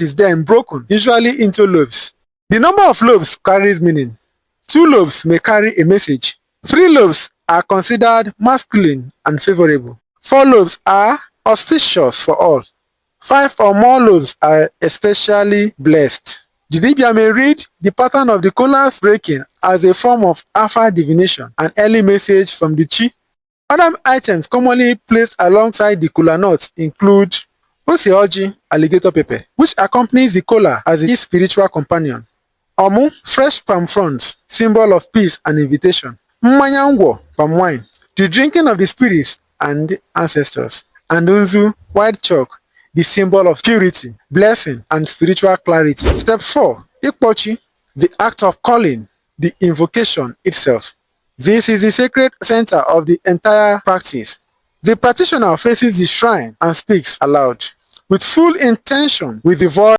is then broken, usually into lobes. The number of lobes carries meaning. 2 lobes may carry a message. 3 lobes are considered masculine and favorable. 4 lobes are auspicious for all. 5 or more lobes are especially blessed. The dibia may read the pattern of the kolas breaking as a form of alpha divination, an early message from the chi. Other items commonly placed alongside the kola nuts include ose oji, alligator pepper, which accompanies the kola as its spiritual companion. Omu, fresh palm fronds, symbol of peace and invitation. Mmanya ngwo, palm wine, the drinking of the spirits and ancestors. And unzu, white chalk, the symbol of purity, blessing, and spiritual clarity. Step 4. Ikpotu Chi, the act of calling, the invocation itself. This is the sacred center of the entire practice. The practitioner faces the shrine and speaks aloud, with full intention with the voice